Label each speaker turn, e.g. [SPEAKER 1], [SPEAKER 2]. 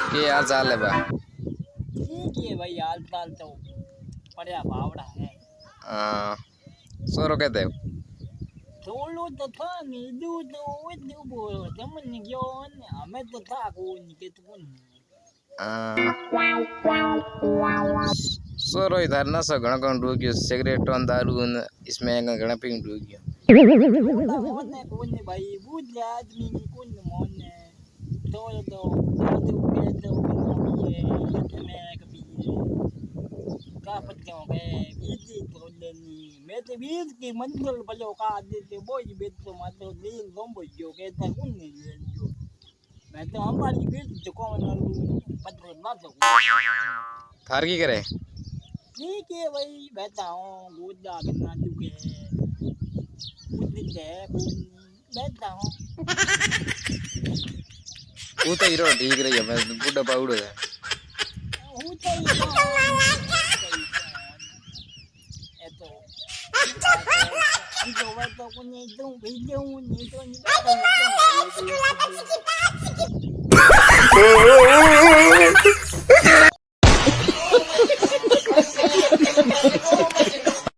[SPEAKER 1] के यार चाल है बा
[SPEAKER 2] ठीक है भाई हाल चाल तो बढ़िया बावड़ा है
[SPEAKER 1] सोरो कहते हो
[SPEAKER 2] थोड़ो तो था नीदू तो वो दू बोलो जमन क्यों हमें तो था कौन के तो कौन
[SPEAKER 1] सोरो इधर ना सो घणो घणो डूग्यो सिगरेट और दारू इसमें घणा पिंग डूग्यो
[SPEAKER 2] मोने कौन भाई बुझ आदमी कौन मोने थोड़ो तो आदू के तो ये मैं कभी का पत्तियों के बीज तो लेनी मैं तो बीज की मंजिल बलो का देते बोई बेच तो मत दिल बम बोयो के तो कौन नहीं जो मैं तो हमारी बीज जो कौन पत्र ना तो
[SPEAKER 1] थार की करे
[SPEAKER 2] ठीक है भाई बैठा हूँ गुड्डा करना चुके कुछ दिन है बैठा हूँ
[SPEAKER 1] वो तो हीरो ठीक रही है मैं बुढ़ा पाउडो है
[SPEAKER 2] हूँ तो ये तो तो वह तो कुछ तो वीडियो नहीं तो नहीं